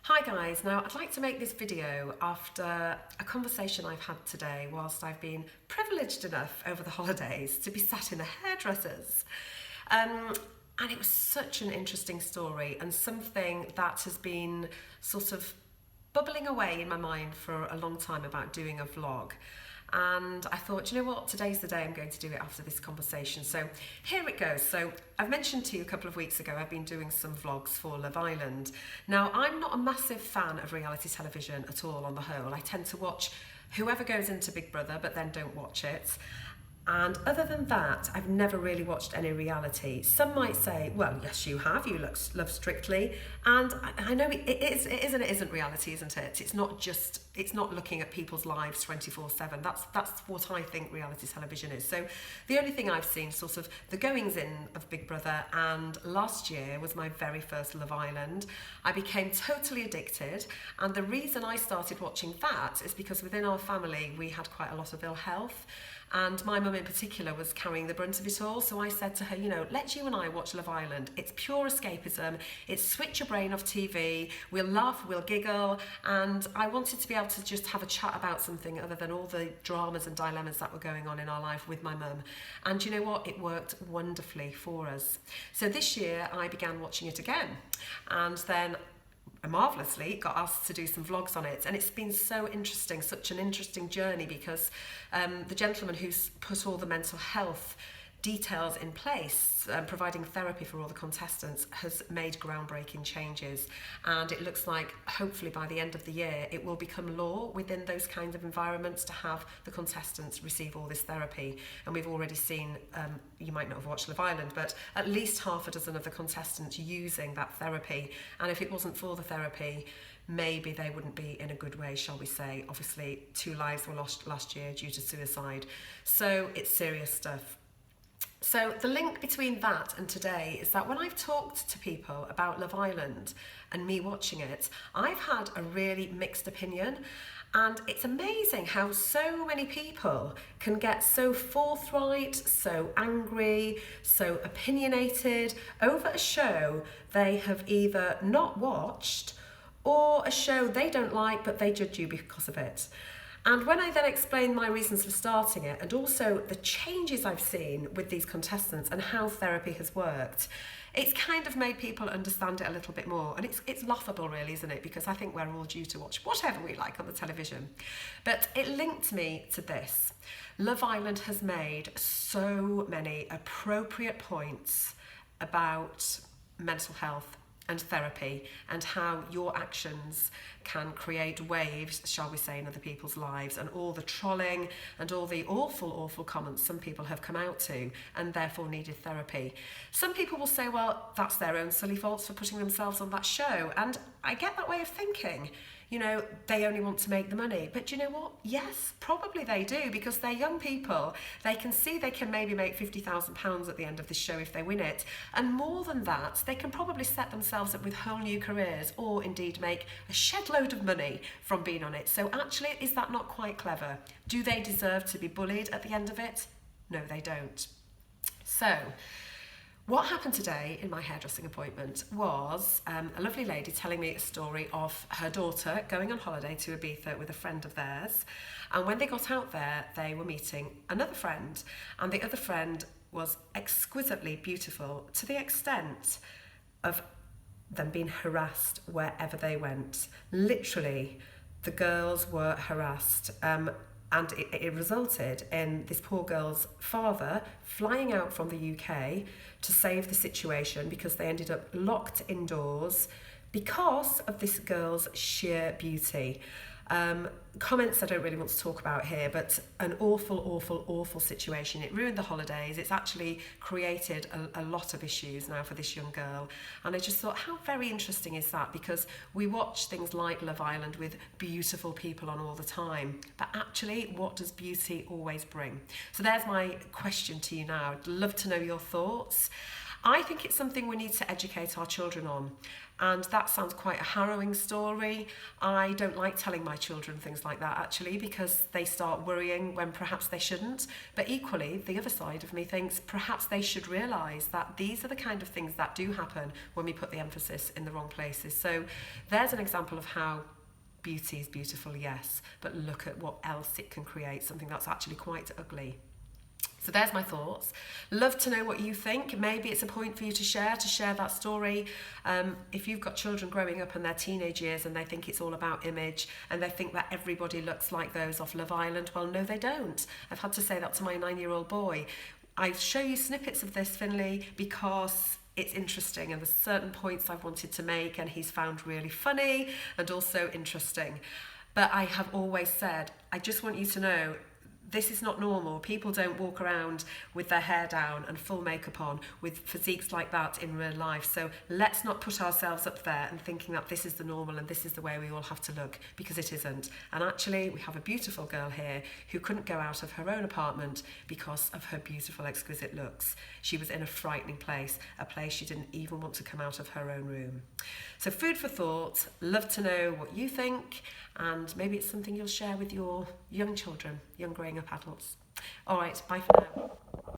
Hi guys, now I'd like to make this video after a conversation I've had today whilst I've been privileged enough over the holidays to be sat in a hairdresser's. And it was such an interesting story and something that has been sort of bubbling away in my mind for a long time about doing a vlog. And I thought, you know what, today's the day I'm going to do it after this conversation. So here it goes. So I've mentioned to you a couple of weeks ago, I've been doing some vlogs for Love Island. Now, I'm not a massive fan of reality television at all on the whole. I tend to watch whoever goes into Big Brother, but then don't watch it. And other than that, I've never really watched any reality. Some might say, well, yes, you have. You love Strictly. And I know it is and it isn't reality, isn't it? It's not looking at people's lives 24/7. That's what I think reality television is. So the only thing I've seen, sort of the goings in of Big Brother, and last year was my very first Love Island. I became totally addicted. And the reason I started watching that is because within our family, we had quite a lot of ill health. And my mum in particular was carrying the brunt of it all. So I said to her, you know, let you and I watch Love Island. It's pure escapism. It's switch your brain off TV. We'll laugh, we'll giggle. And I wanted to be able to just have a chat about something other than all the dramas and dilemmas that were going on in our life with my mum. And you know what? It worked wonderfully for us. So this year I began watching it again. And then marvellously got asked to do some vlogs on it, and it's been so interesting, such an interesting journey, because the gentleman who's put all the mental health details in place, providing therapy for all the contestants, has made groundbreaking changes, and it looks like hopefully by the end of the year it will become law within those kinds of environments to have the contestants receive all this therapy. And we've already seen, you might not have watched Love Island, but at least half a dozen of the contestants using that therapy, and if it wasn't for the therapy, maybe they wouldn't be in a good way, shall we say. Obviously 2 lives were lost last year due to suicide, so it's serious stuff. So the link between that and today is that when I've talked to people about Love Island and me watching it, I've had a really mixed opinion. And it's amazing how so many people can get so forthright, so angry, so opinionated over a show they have either not watched or a show they don't like but they judge you because of it. And when I then explain my reasons for starting it, and also the changes I've seen with these contestants and how therapy has worked, it's kind of made people understand it a little bit more. And it's laughable really, isn't it? Because I think we're all due to watch whatever we like on the television. But it linked me to this. Love Island has made so many appropriate points about mental health and therapy, and how your actions can create waves, shall we say, in other people's lives, and all the trolling and all the awful comments some people have come out to and therefore needed therapy. Some people will say, well, that's their own silly faults for putting themselves on that show, and I get that way of thinking. You know, they only want to make the money. But you know what? Yes, probably they do, because they're young people. They can see they can maybe make £50,000 at the end of this show if they win it. And more than that, they can probably set themselves up with whole new careers, or indeed make a shed load of money from being on it. So actually, is that not quite clever? Do they deserve to be bullied at the end of it? No, they don't. So what happened today in my hairdressing appointment was a lovely lady telling me a story of her daughter going on holiday to Ibiza with a friend of theirs. And when they got out there, they were meeting another friend. And the other friend was exquisitely beautiful, to the extent of them being harassed wherever they went. Literally, the girls were harassed. And it resulted in this poor girl's father flying out from the UK to save the situation, because they ended up locked indoors because of this girl's sheer beauty. Comments I don't really want to talk about here, but an awful situation. It ruined the holidays. It's actually created a lot of issues now for this young girl. And I just thought, how very interesting is that? Because we watch things like Love Island with beautiful people on all the time. But actually, what does beauty always bring? So there's my question to you now. I'd love to know your thoughts. I think it's something we need to educate our children on. And that sounds quite a harrowing story. I don't like telling my children things like that, actually, because they start worrying when perhaps they shouldn't. But equally, the other side of me thinks perhaps they should realise that these are the kind of things that do happen when we put the emphasis in the wrong places. So there's an example of how beauty is beautiful, yes, but look at what else it can create, something that's actually quite ugly. So there's my thoughts. Love to know what you think. Maybe it's a point for you to share that story. If you've got children growing up in their teenage years and they think it's all about image and they think that everybody looks like those off Love Island, well, no, they don't. I've had to say that to my 9-year-old boy. I show you snippets of this, Finley, because it's interesting and there's certain points I've wanted to make and he's found really funny and also interesting. But I have always said, I just want you to know, this is not normal. People don't walk around with their hair down and full makeup on with physiques like that in real life. So let's not put ourselves up there and thinking that this is the normal and this is the way we all have to look, because it isn't. And actually, we have a beautiful girl here who couldn't go out of her own apartment because of her beautiful, exquisite looks. She was in a frightening place, a place she didn't even want to come out of her own room. So food for thought. Love to know what you think, and maybe it's something you'll share with your young children, young growing up adults. All right, bye for now.